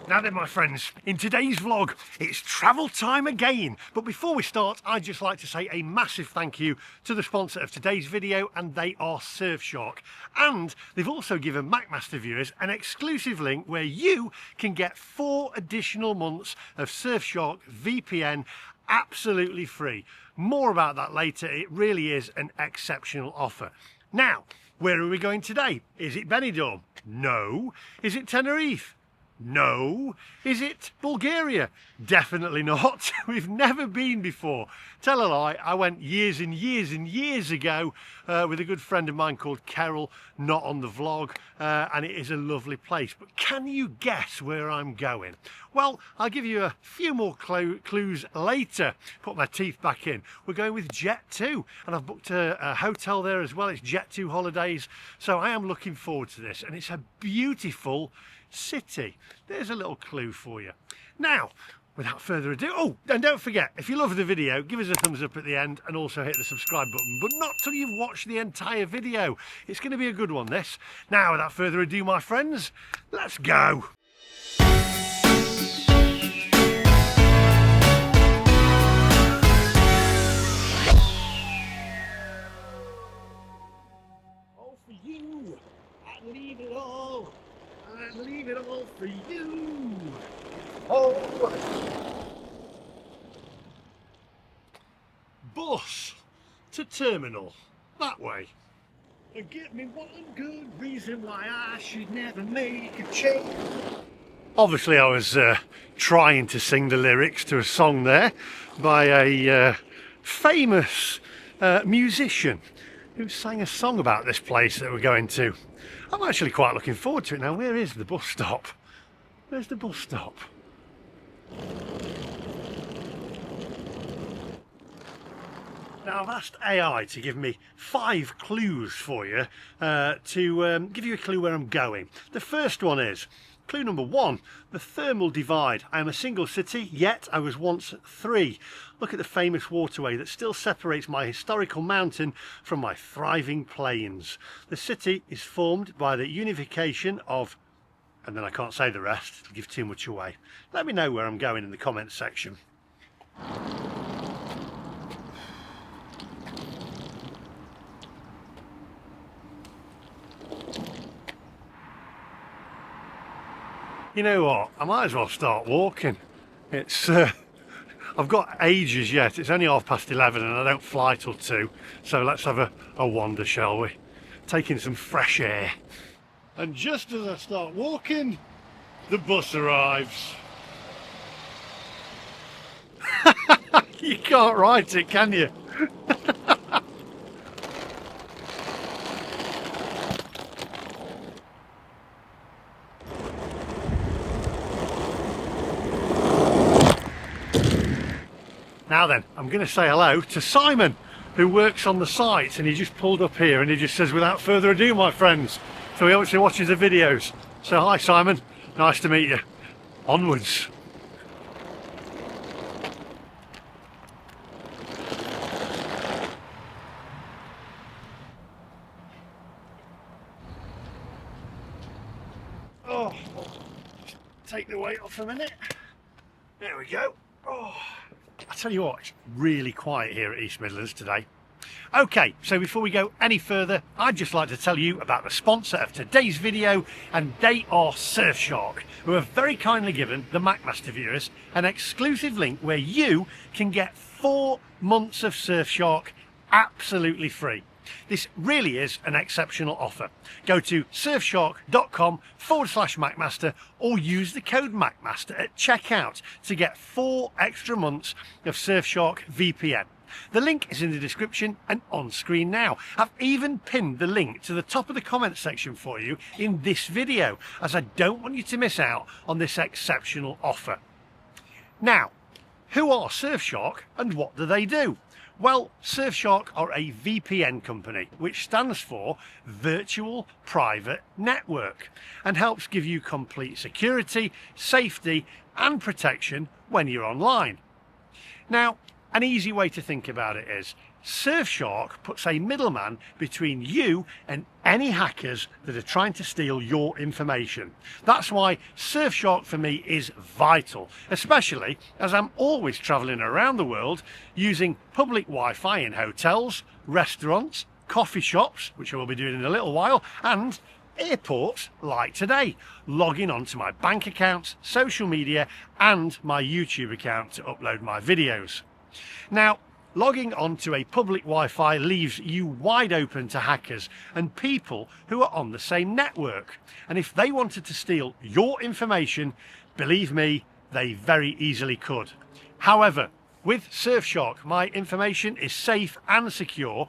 Now then, my friends, in today's vlog, it's travel time again. But before we start, I'd just like to say a massive thank you to the sponsor of today's video, and they are Surfshark. And they've also given MacMaster viewers an exclusive link where you can get 4 additional months of Surfshark VPN absolutely free. More about that later. It really is an exceptional offer. Now, where are we going today? Is it Benidorm? No. Is it Tenerife? No. Is it Bulgaria? Definitely not. We've never been before. Tell a lie, I went years and years and years ago with a good friend of mine called Carol, not on the vlog, and it is a lovely place. But can you guess where I'm going? Well, I'll give you a few more clues later. Put my teeth back in. We're going with Jet2, and I've booked a hotel there as well. It's Jet2 Holidays, so I am looking forward to this, and it's a beautiful city. There's a little clue for you. Now, without further ado, oh, and don't forget, if you love the video, give us a thumbs up at the end and also hit the subscribe button, but not till you've watched the entire video. It's going to be a good one, this. Now, without further ado, my friends, let's go. All for you, I'd leave it all. I'd leave it all for you. Oh, bus to terminal that way. And give me one good reason why I should never make a change. Obviously, I was trying to sing the lyrics to a song there by a famous musician who sang a song about this place that we're going to. I'm actually quite looking forward to it. Now, where is the bus stop? Where's the bus stop? Now, I've asked AI to give me 5 clues for you to give you a clue where I'm going. The first one is clue number 1, the thermal divide. I am a single city, yet I was once 3. Look at the famous waterway that still separates my historical mountain from my thriving plains. The city is formed by the unification of, and then I can't say the rest, it'll give too much away. Let me know where I'm going in the comments section. You know what, I might as well start walking. It's I've got ages yet. It's only 11:30 and I don't fly till 2, so let's have a wander, shall we? Taking some fresh air. And just as I start walking, the bus arrives. You can't write it, can you? Now then, I'm going to say hello to Simon, who works on the site, and he just pulled up here and he just says, without further ado, my friends. So he obviously watches the videos. So hi Simon, nice to meet you. Onwards. Oh, just take the weight off a minute. There we go. Oh. I tell you what, it's really quiet here at East Midlands today. Okay, so before we go any further, I'd just like to tell you about the sponsor of today's video, and they are Surfshark, who have very kindly given the MacMaster viewers an exclusive link where you can get 4 months of Surfshark absolutely free. This really is an exceptional offer. Go to surfshark.com/MacMaster or use the code MacMaster at checkout to get 4 extra months of Surfshark VPN. The link is in the description and on screen now. I've even pinned the link to the top of the comments section for you in this video, as I don't want you to miss out on this exceptional offer. Now, who are Surfshark and what do they do? Well, Surfshark are a VPN company, which stands for Virtual Private Network, and helps give you complete security, safety and protection when you're online. Now, an easy way to think about it is, Surfshark puts a middleman between you and any hackers that are trying to steal your information. That's why Surfshark for me is vital, especially as I'm always traveling around the world using public Wi-Fi in hotels, restaurants, coffee shops, which I will be doing in a little while, and airports like today, logging onto my bank accounts, social media and my YouTube account to upload my videos. Now, logging onto a public Wi-Fi leaves you wide open to hackers and people who are on the same network. And if they wanted to steal your information, believe me, they very easily could. However, with Surfshark, my information is safe and secure,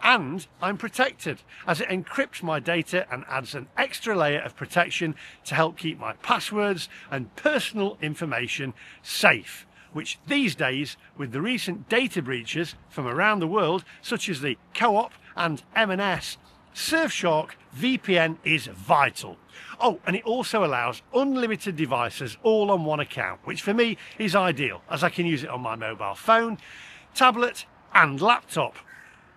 and I'm protected as it encrypts my data and adds an extra layer of protection to help keep my passwords and personal information safe, which these days, with the recent data breaches from around the world, such as the Co-op and M&S, Surfshark VPN is vital. Oh, and it also allows unlimited devices all on one account, which for me is ideal, as I can use it on my mobile phone, tablet and laptop.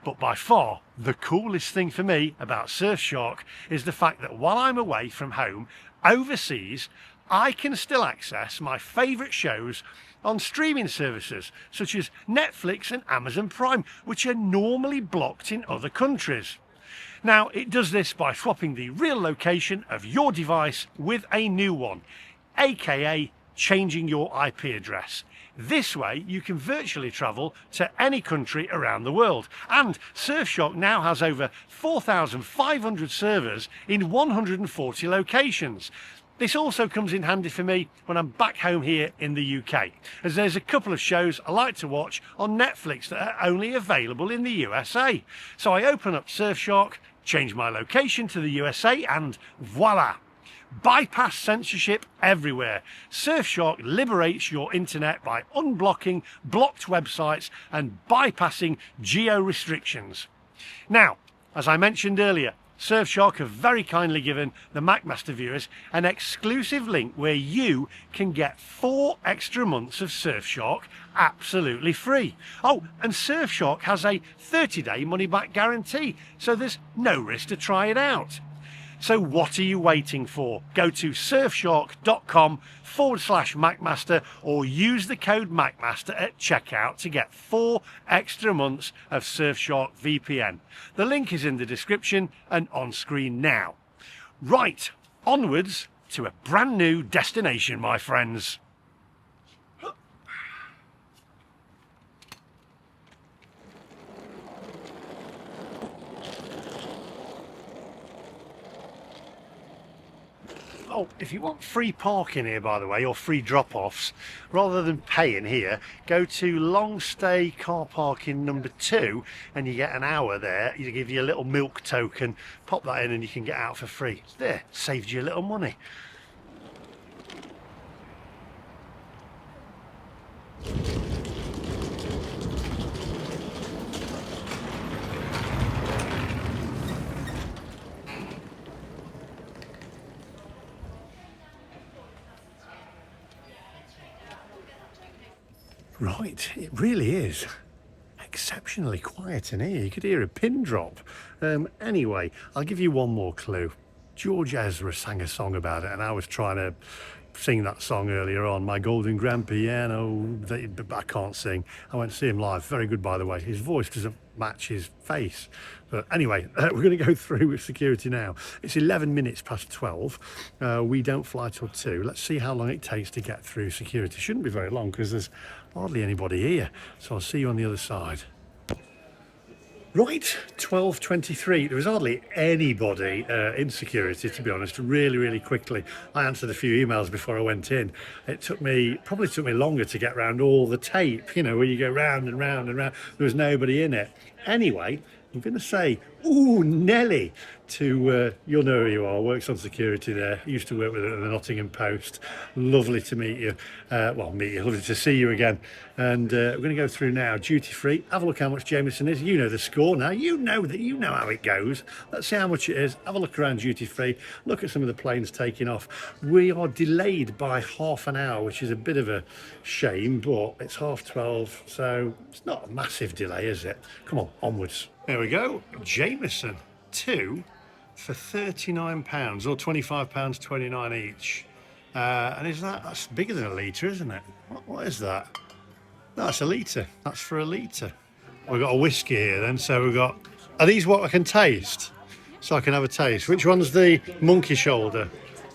But by far, the coolest thing for me about Surfshark is the fact that while I'm away from home, overseas, I can still access my favourite shows on streaming services such as Netflix and Amazon Prime, which are normally blocked in other countries. Now, it does this by swapping the real location of your device with a new one, aka changing your IP address. This way you can virtually travel to any country around the world, and Surfshark now has over 4,500 servers in 140 locations. This also comes in handy for me when I'm back home here in the UK, as there's a couple of shows I like to watch on Netflix that are only available in the USA. So I open up Surfshark, change my location to the USA, and voila! Bypass censorship everywhere. Surfshark liberates your internet by unblocking blocked websites and bypassing geo restrictions. Now, as I mentioned earlier, Surfshark have very kindly given the MacMaster viewers an exclusive link where you can get 4 extra months of Surfshark absolutely free. Oh, and Surfshark has a 30-day money-back guarantee, so there's no risk to try it out. So what are you waiting for? Go to surfshark.com/MacMaster or use the code MacMaster at checkout to get 4 extra months of Surfshark VPN. The link is in the description and on screen now. Right, onwards to a brand new destination, my friends. Oh, if you want free parking here, by the way, or free drop-offs, rather than paying here, go to long stay car parking number 2 and you get an hour there. You give you a little milk token, pop that in and you can get out for free. There, saved you a little money. Right, it really is exceptionally quiet in here. You could hear a pin drop. Anyway, I'll give you one more clue. George Ezra sang a song about it, and I was trying to sing that song earlier on, My Golden Grand Piano, but I can't sing. I went to see him live, very good by the way. His voice doesn't match his face. But anyway, we're going to go through with security now. It's 11 minutes past 12. We don't fly till 2. Let's see how long it takes to get through security. Shouldn't be very long because there's hardly anybody here. So I'll see you on the other side. Right, 12:23. There was hardly anybody in security, to be honest, really quickly. I answered a few emails before I went in. It probably took me longer to get round all the tape, you know, where you go round and round and round. There was nobody in it. Anyway, I'm going to say Ooh, Nelly, you'll know who you are, works on security there. Used to work with her at the Nottingham Post. Lovely to meet you. Meet you, lovely to see you again. And we're going to go through now, duty free. Have a look how much Jameson is. You know the score now. You know how it goes. Let's see how much it is. Have a look around duty free. Look at some of the planes taking off. We are delayed by half an hour, which is a bit of a shame, but it's 12:30, so it's not a massive delay, is it? Come on, onwards. There we go. Jameson, 2 for £39 or £25.29 each. And that's bigger than a litre, isn't it? What is that? That's a litre. That's for a litre. We've got a whiskey here then, so we've got... Are these what I can taste? So I can have a taste. Which one's the monkey shoulder?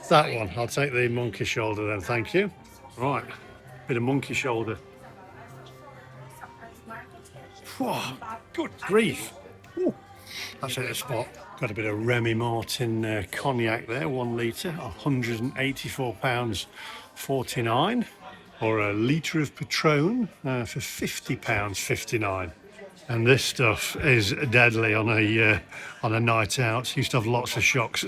That one. I'll take the monkey shoulder then, thank you. Right, bit of monkey shoulder. Whoa, good grief. Ooh, that's at the spot. Got a bit of Remy Martin cognac there, 1 litre, £184.49. Or a litre of Patron for £50.59. And this stuff is deadly on a night out. Used to have lots of shots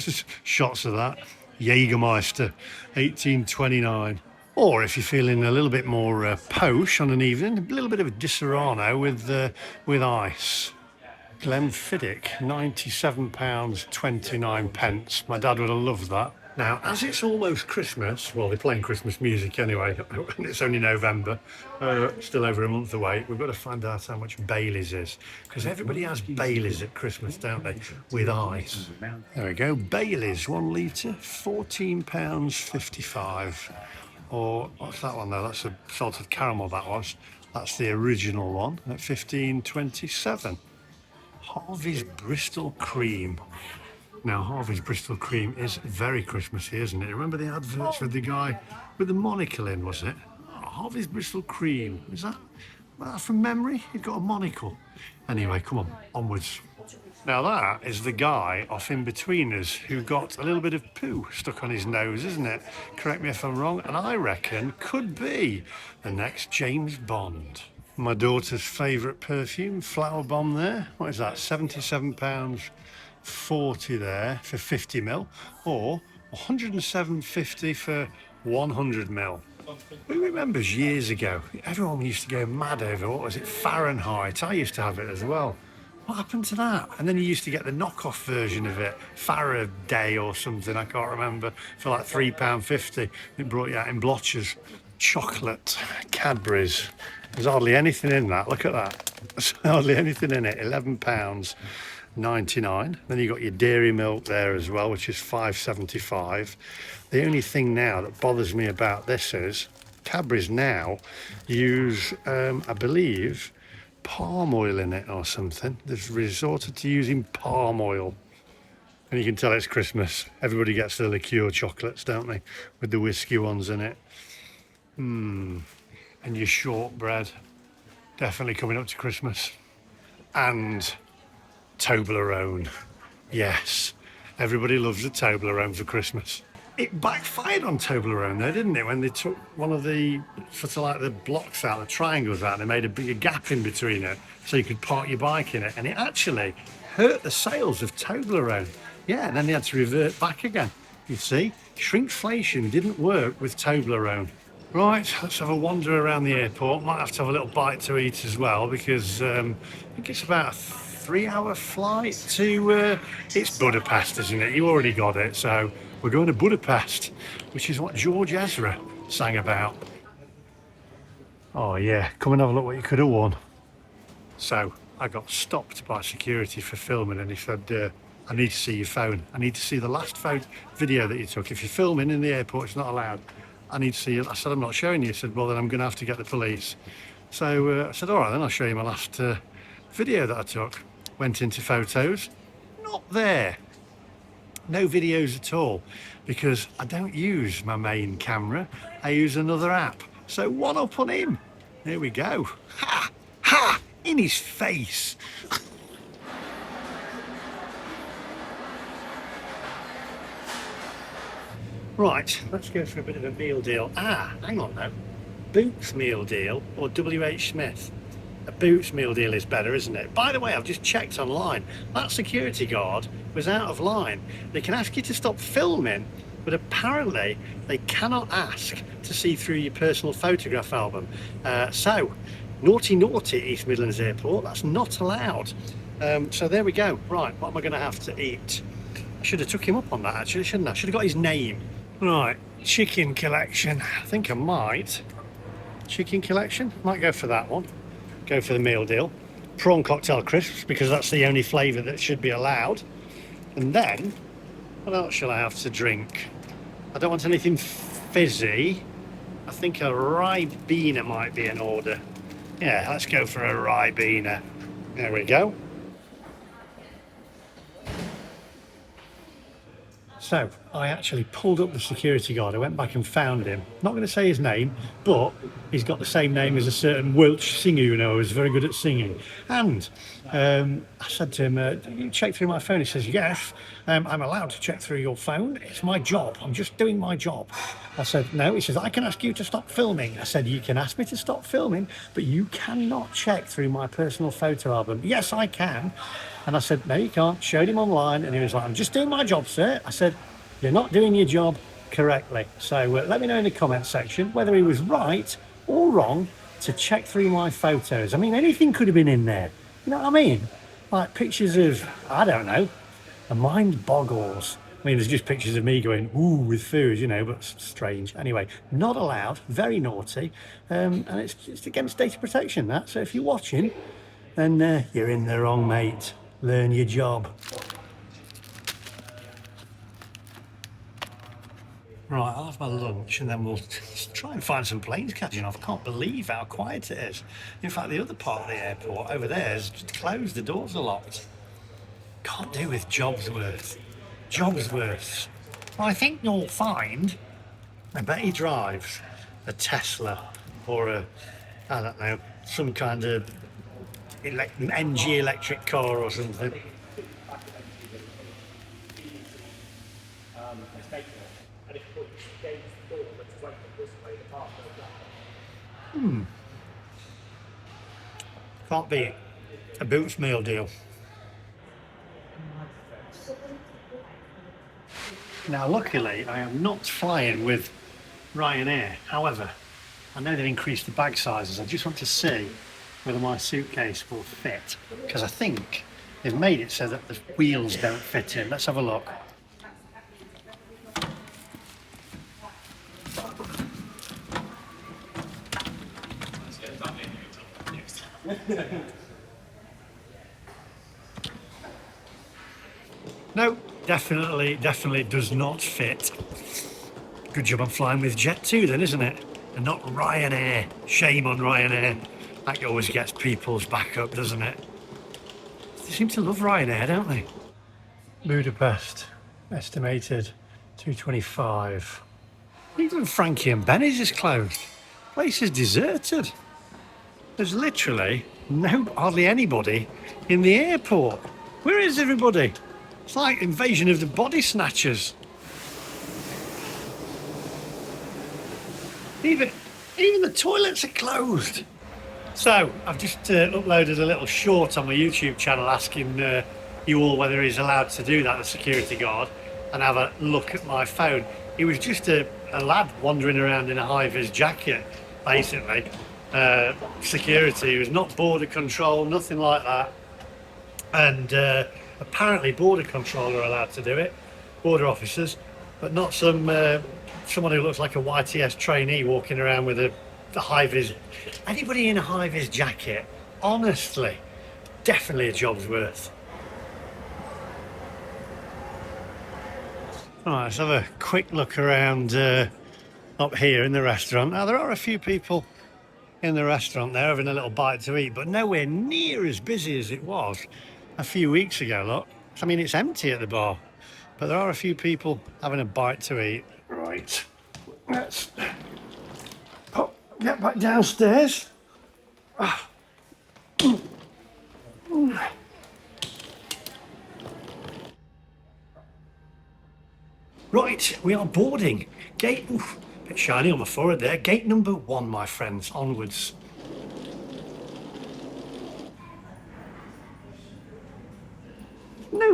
of that. Jägermeister, 1829. Or if you're feeling a little bit more posh on an evening, a little bit of a Disaronno with ice. Glenfiddich, £97.29. My dad would have loved that. Now, as it's almost Christmas, well, they're playing Christmas music anyway, and it's only November, still over a month away, we've got to find out how much Baileys is. Because everybody has Baileys at Christmas, don't they? With ice. There we go, Baileys, 1 litre, £14.55. Or, what's that one though? That's a salted caramel, that was. That's the original one at £15.27. Harvey's Bristol Cream. Now, Harvey's Bristol Cream is very Christmassy, isn't it? Remember the adverts with the guy with the monocle in, was it? Oh, Harvey's Bristol Cream. Is that from memory? He'd got a monocle. Anyway, come on, onwards. Now that is the guy off in between us who got a little bit of poo stuck on his nose, isn't it? Correct me if I'm wrong, and I reckon could be the next James Bond. My daughter's favourite perfume, Flower Bomb there. What is that? £77.40 there for 50ml, or £107.50 for 100ml. Who remembers years ago? Everyone used to go mad over, what was it, Fahrenheit? I used to have it as well. What happened to that? And then you used to get the knockoff version of it, Faraday or something, I can't remember, for like £3.50. It brought you out in blotches. Chocolate, Cadbury's. There's hardly anything in that. Look at that. There's hardly anything in it. £11.99. Then you got your dairy milk there as well, which is £5.75. The only thing now that bothers me about this is Cadbury's now use, I believe, palm oil in it or something. They've resorted to using palm oil. And you can tell it's Christmas. Everybody gets the liqueur chocolates, don't they? With the whiskey ones in it. And your shortbread. Definitely coming up to Christmas. And Toblerone. Yes. Everybody loves a Toblerone for Christmas. It backfired on Toblerone though, didn't it? When they took one of the sort of like the blocks out, the triangles out, and they made a bigger gap in between it so you could park your bike in it. And it actually hurt the sales of Toblerone. Yeah, and then they had to revert back again. You see, shrinkflation didn't work with Toblerone. Right, let's have a wander around the airport. Might have to have a little bite to eat as well because I think it's about a 3-hour flight to, it's Budapest, isn't it? You already got it, so we're going to Budapest, which is what George Ezra sang about. Oh yeah, come and have a look what you could have won. So I got stopped by security for filming and he said, I need to see your phone. I need to see the last video that you took. If you're filming in the airport, it's not allowed. I need to see it. I said, I'm not showing you. He said, well, then I'm going to have to get the police. So I said, all right, then I'll show you my last video that I took. Went into photos. Not there. No videos at all. Because I don't use my main camera. I use another app. So one up on him. There we go. Ha! Ha! In his face. Right, let's go for a bit of a meal deal. Hang on now. Boots meal deal or WH Smith. A Boots meal deal is better, isn't it? By the way, I've just checked online. That security guard was out of line. They can ask you to stop filming, but apparently they cannot ask to see through your personal photograph album. So, naughty East Midlands Airport, that's not allowed. So there we go. Right, what am I going to have to eat? I should have took him up on that actually, shouldn't I? Should have got his name. Right, chicken collection. I think I might. Chicken collection, might go for that one. Go for the meal deal. Prawn cocktail crisps, because that's the only flavour that should be allowed. And then, what else shall I have to drink? I don't want anything fizzy. I think a Ribena might be in order. Yeah, let's go for a Ribena. There we go. So, I actually pulled up the security guard. I went back and found him. Not going to say his name, but he's got the same name as a certain Welsh singer, you know, who's very good at singing. And I said to him, you check through my phone? He says, yes, I'm allowed to check through your phone. It's my job. I'm just doing my job. I said, no. He says, I can ask you to stop filming. I said, you can ask me to stop filming, but you cannot check through my personal photo album. Yes, I can. And I said, no, you can't. Showed him online, and he was like, I'm just doing my job, sir. I said, you're not doing your job correctly. So let me know in the comments section whether he was right or wrong to check through my photos. I mean, anything could have been in there. You know what I mean? Like pictures of, I don't know, the mind boggles. I mean, there's just pictures of me going, ooh, with food, you know, but strange. Anyway, not allowed, very naughty. And it's against data protection, that. So if you're watching, then you're in the wrong, mate. Learn your job. Right, I'll have my lunch and then we'll try and find some planes catching off. I can't believe how quiet it is. In fact, the other part of the airport over there is just closed, the doors are locked. Can't do with Jobsworth. Jobsworth. Well, I think you'll find, I bet he drives a Tesla or a, I don't know, some kind of NG electric car or something. Can't beat a Boots meal deal. Now luckily I am not flying with Ryanair. However, I know they've increased the bag sizes. I just want to see whether my suitcase will fit, because I think they've made it so that the wheels don't fit in. Let's have a look. No, definitely does not fit. Good job I'm flying with Jet2 then, isn't it? And not Ryanair. Shame on Ryanair. That always gets people's back up, doesn't it? They seem to love Ryanair, don't they? Budapest, estimated 225. Even Frankie and Benny's is closed. Place is deserted. There's literally hardly anybody in the airport. Where is everybody? It's like Invasion of the Body Snatchers. Even the toilets are closed. So I've just uploaded a little short on my YouTube channel asking you all whether he's allowed to do that, the security guard, and have a look at my phone. He was just a lad wandering around in a high-vis jacket, basically. Security, it was not border control, nothing like that. And apparently border control are allowed to do it, border officers, but not someone who looks like a YTS trainee walking around with a high-vis. Anybody in a high-vis jacket, honestly, definitely a job's worth. Alright, let's have a quick look around up here in the restaurant. Now there are a few people in the restaurant there having a little bite to eat, but nowhere near as busy as it was a few weeks ago. Look, I mean, it's empty at the bar, but there are a few people having a bite to eat. Right, let's get back downstairs. Right, we are boarding. Gate, oof, bit shiny on my forehead there. Gate number 1, my friends, onwards.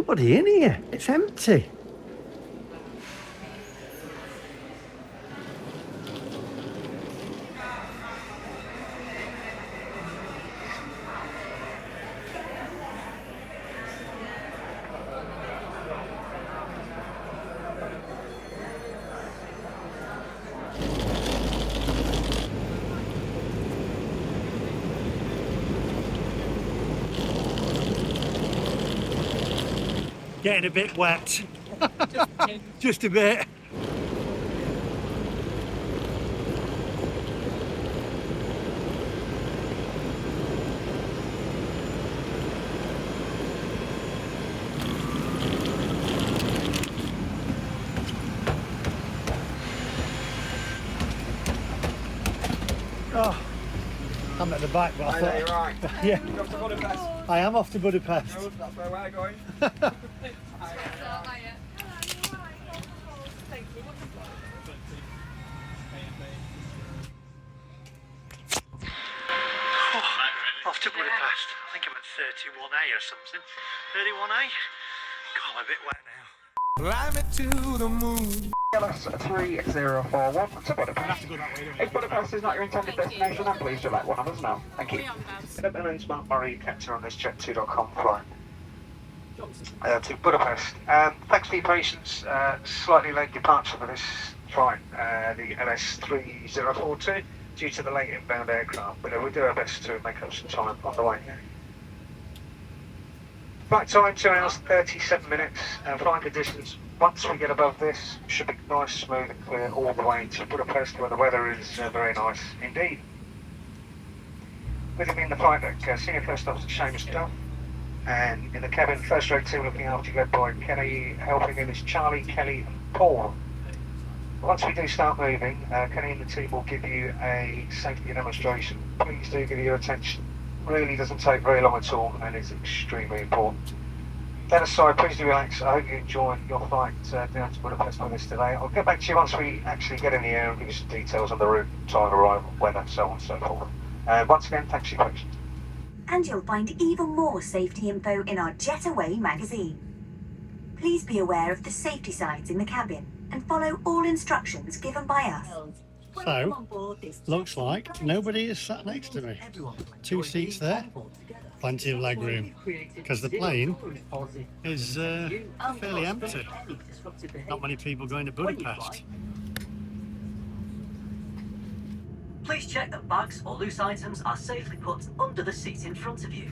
nobody in here. It's empty. Getting a bit wet. Just a bit. Oh, I'm at the back, but I thought... You're right. Yeah. You're off to Budapest. I am off to Budapest. No, that's where we're going. Off to Budapest. I think I'm at 31A or something. 31A? God, I'm a bit wet now. Fly me to the moon. LS 3041 to Budapest. If Budapest is not your intended destination, then please do let one of us know. Thank you. My name's Mark Murray, captain on this Jet2.com flight to Budapest. Thanks for your patience. Slightly late departure for this flight, the LS 3042, due to the late inbound aircraft, but we'll do our best to make up some time on the way. Flight time 2 hours 37 minutes. Flying conditions, once we get above this, should be nice, smooth and clear all the way to Budapest, where the weather is very nice indeed. With me in the flight deck, Senior First Officer Seamus Duff, and in the cabin, first rate team looking after you, led by Kenny, helping him is Charlie, Kelly and Paul. Once we do start moving, Kenny and the team will give you a safety demonstration. Please do give you your attention. Really doesn't take very long at all and is extremely important. That aside, please do relax. I hope you enjoy your flight down to Budapest with us today. I'll get back to you once we actually get in the air and give you some details on the route, time of arrival, weather, so on and so forth. Once again, thanks for your patience. And you'll find even more safety info in our Jet Away magazine. Please be aware of the safety signs in the cabin and follow all instructions given by us. So, looks like nobody is sat next to me. 2 seats there, plenty of leg room, because the plane is fairly empty. Not many people going to Budapest. Please check that bags or loose items are safely put under the seat in front of you.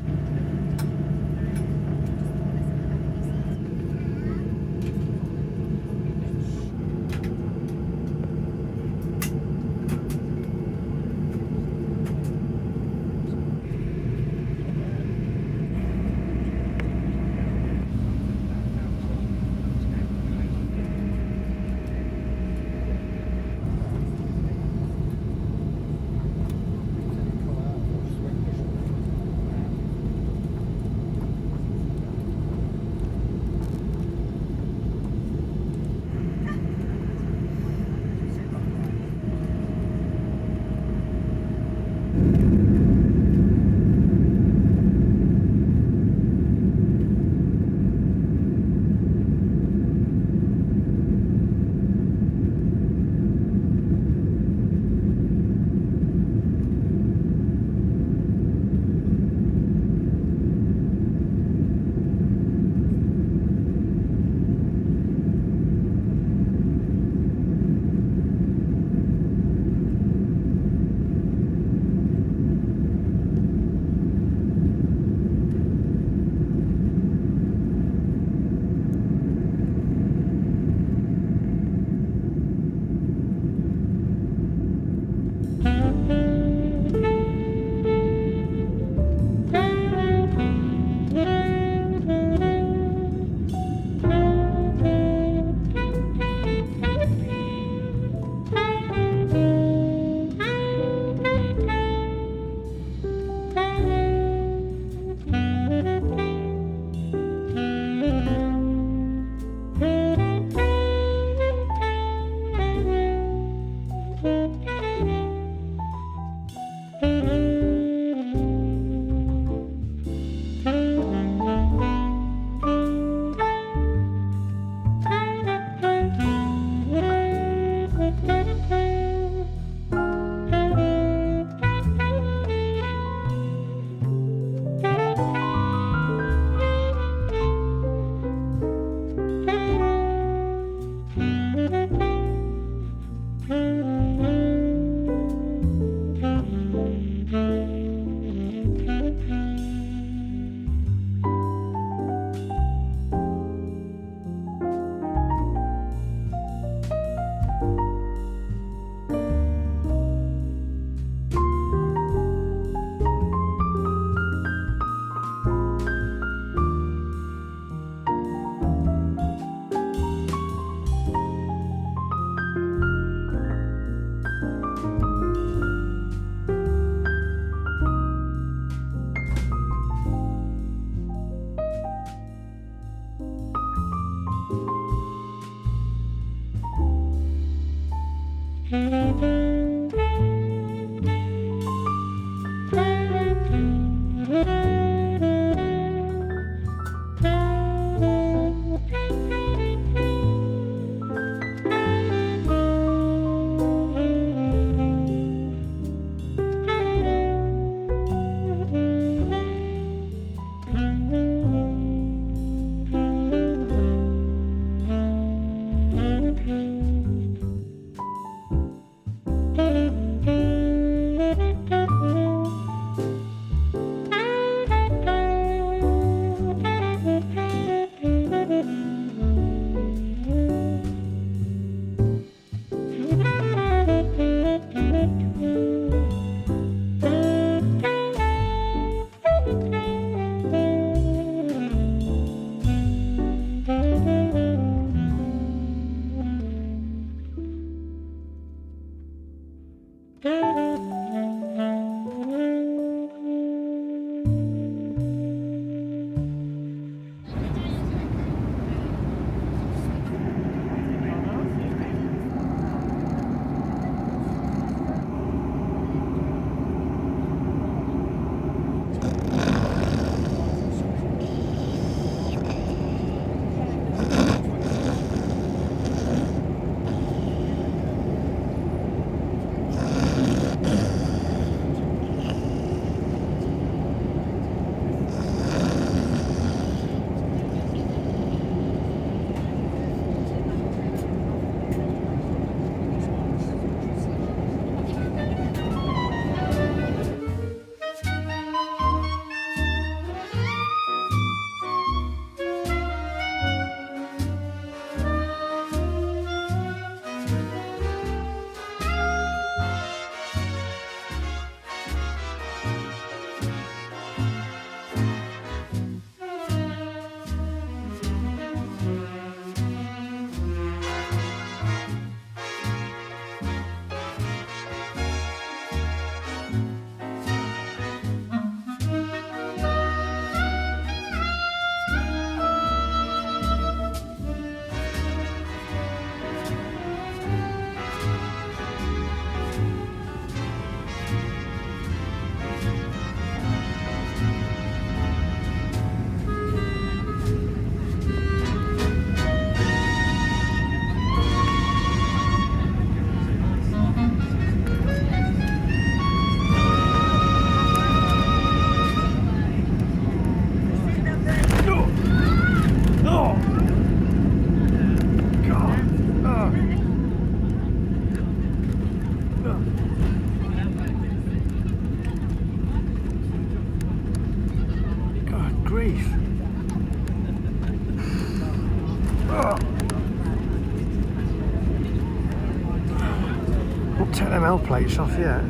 Won't take them L plates off yet.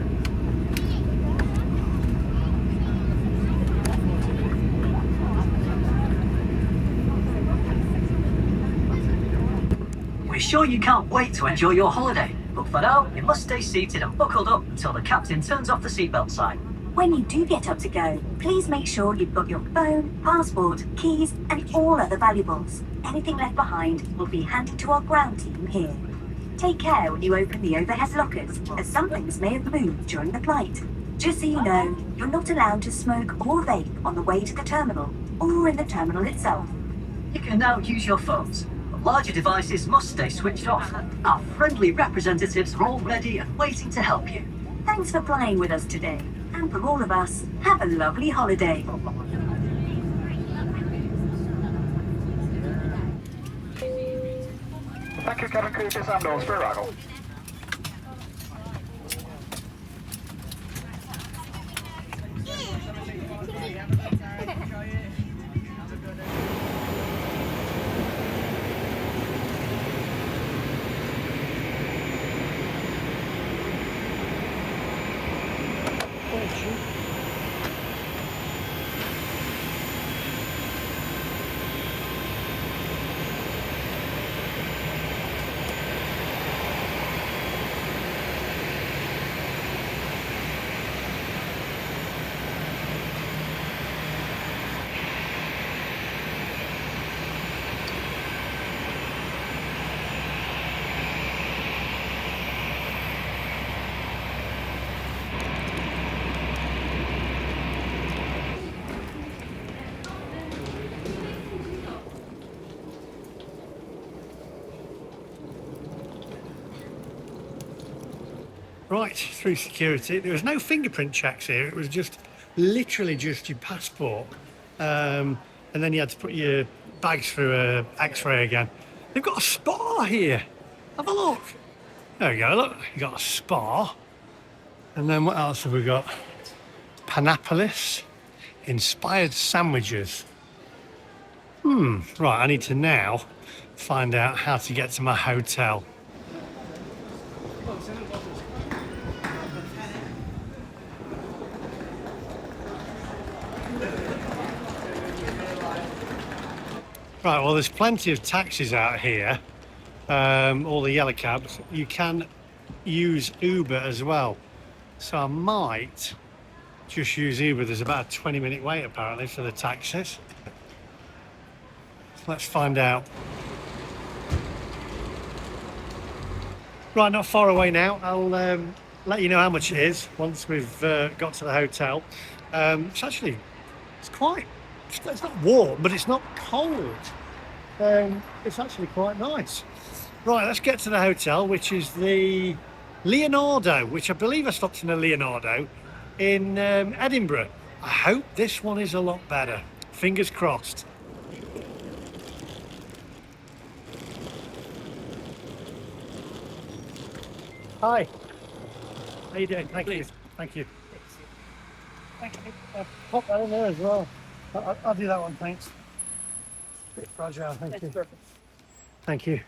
We're sure you can't wait to enjoy your holiday, but for now, you must stay seated and buckled up until the captain turns off the seatbelt sign. When you do get up to go, please make sure you've got your phone, passport, keys, and all other valuables. Anything left behind will be handed to our ground team here. Take care when you open the overhead lockers, as some things may have moved during the flight. Just so you know, you're not allowed to smoke or vape on the way to the terminal, or in the terminal itself. You can now use your phones, but larger devices must stay switched off. Our friendly representatives are all ready and waiting to help you. Thanks for flying with us today. And from all of us, have a lovely holiday. Thank you, cabin crew. This ambulance for arrival. Right, through security. There was no fingerprint checks here. It was just literally just your passport. And then you had to put your bags through a X-ray again. They've got a spa here. Have a look. There we go, look. You got a spa. And then what else have we got? Panapolis inspired sandwiches. Right, I need to now find out how to get to my hotel. Right, well, there's plenty of taxis out here, all the yellow cabs. You can use Uber as well. So I might just use Uber. There's about a 20-minute wait apparently for the taxis. Let's find out. Right, not far away now. I'll let you know how much it is once we've got to the hotel. It's not warm, but it's not cold. It's actually quite nice. Right, let's get to the hotel, which is the Leonardo, which I believe I stopped in a Leonardo in Edinburgh. I hope this one is a lot better. Fingers crossed. Hi. How you doing? Thank you. Thank you. Thank you. Pop that in there as well. I'll do that one, thanks. Bit fragile, thank you. Perfect. Thank you.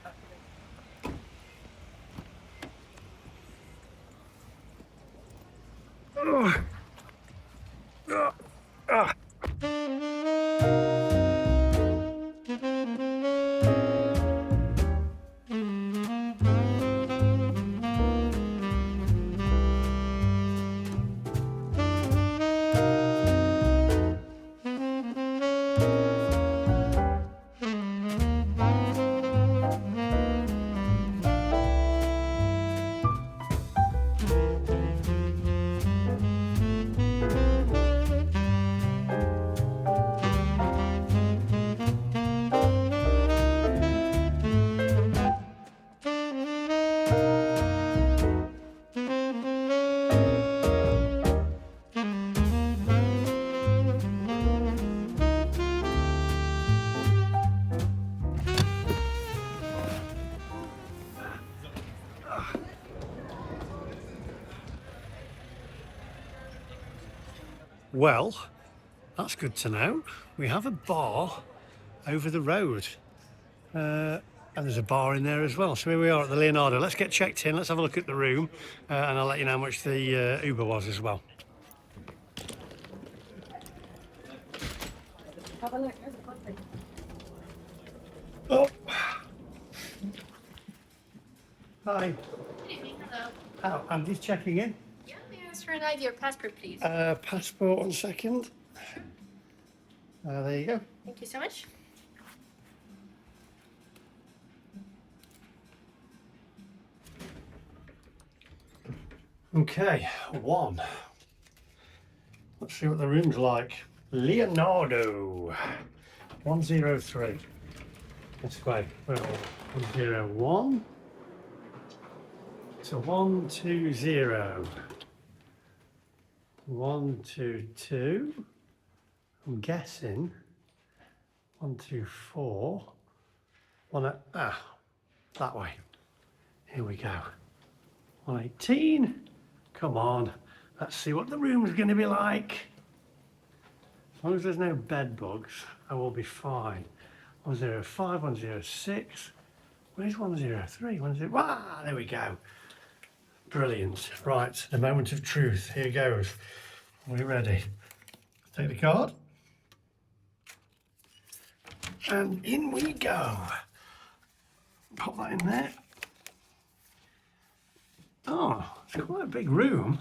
Well, that's good to know. We have a bar over the road. And there's a bar in there as well. So here we are at the Leonardo. Let's get checked in. Let's have a look at the room. And I'll let you know how much the Uber was as well. Oh. Hi. Good evening, hello. Oh, I'm just checking in. Yeah, may I ask for an ID or passport, please? Passport, 1 second. There you go. Thank you so much. Okay, 1. Let's see what the room's like. Leonardo, 103. This way. 101. So 120. 122. I'm guessing 124. That way. Here we go. 118. Come on. Let's see what the room's going to be like. As long as there's no bed bugs, I will be fine. 105, 106. Where's 103? 103. Ah, there we go. Brilliant. Right, the moment of truth. Here goes. Are we ready? Take the card. And in we go. Pop that in there. Oh, it's quite a big room.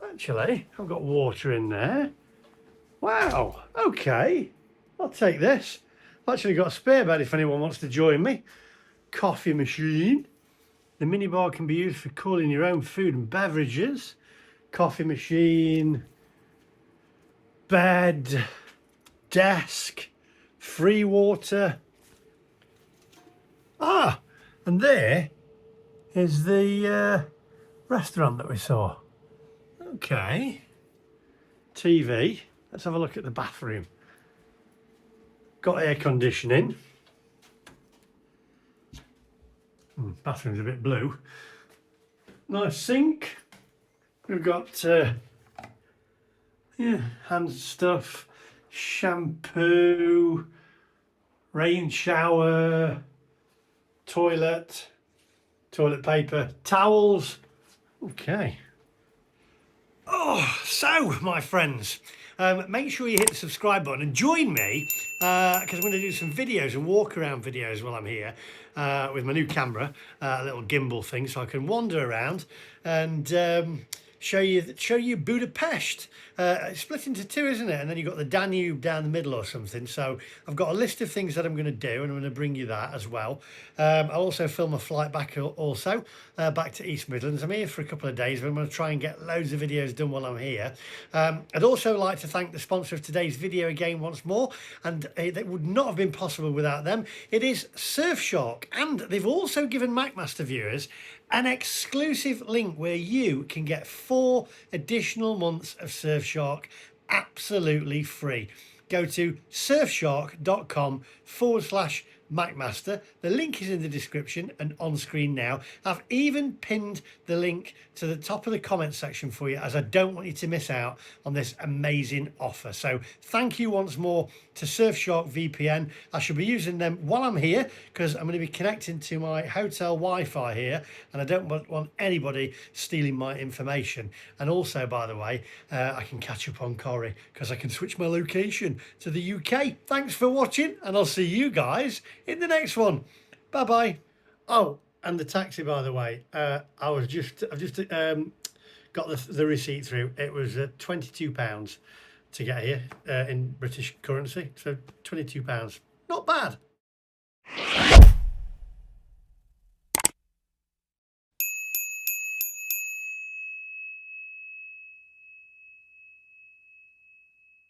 Actually, I've got water in there. Wow, okay. I'll take this. I've actually got a spare bed if anyone wants to join me. Coffee machine. The minibar can be used for cooling your own food and beverages. Coffee machine. Bed. Desk. Free water. Ah, and there is the restaurant that we saw. Okay. TV. Let's have a look at the bathroom. Got air conditioning. Bathroom's a bit blue. Nice sink. We've got hand stuff, shampoo, rain shower, toilet paper, towels. Okay. Oh, so my friends, make sure you hit the subscribe button and join me because I'm going to do some videos and walk around videos while I'm here with my new camera, a little gimbal thing, so I can wander around and show you Budapest. It's split into two, isn't it? And then you've got the Danube down the middle or something. So I've got a list of things that I'm going to do, and I'm going to bring you that as well. I'll also film a flight back also, back to East Midlands. I'm here for a couple of days, but I'm going to try and get loads of videos done while I'm here. I'd also like to thank the sponsor of today's video again once more, and that would not have been possible without them. It is Surfshark, and they've also given MacMaster viewers an exclusive link where you can get 4 additional months of Surfshark absolutely free. Go to surfshark.com/MacMaster. The link is in the description and on screen now. I've even pinned the link to the top of the comment section for you, as I don't want you to miss out on this amazing offer. So thank you once more to Surfshark VPN. I shall be using them while I'm here, because I'm going to be connecting to my hotel Wi-Fi here, and I don't want anybody stealing my information. And also, by the way, I can catch up on Corrie because I can switch my location to the UK. Thanks for watching, and I'll see you guys in the next one. Bye bye. Oh, and the taxi, by the way, I've just got the receipt through. It was £22 to get here in British currency, so £22, not bad.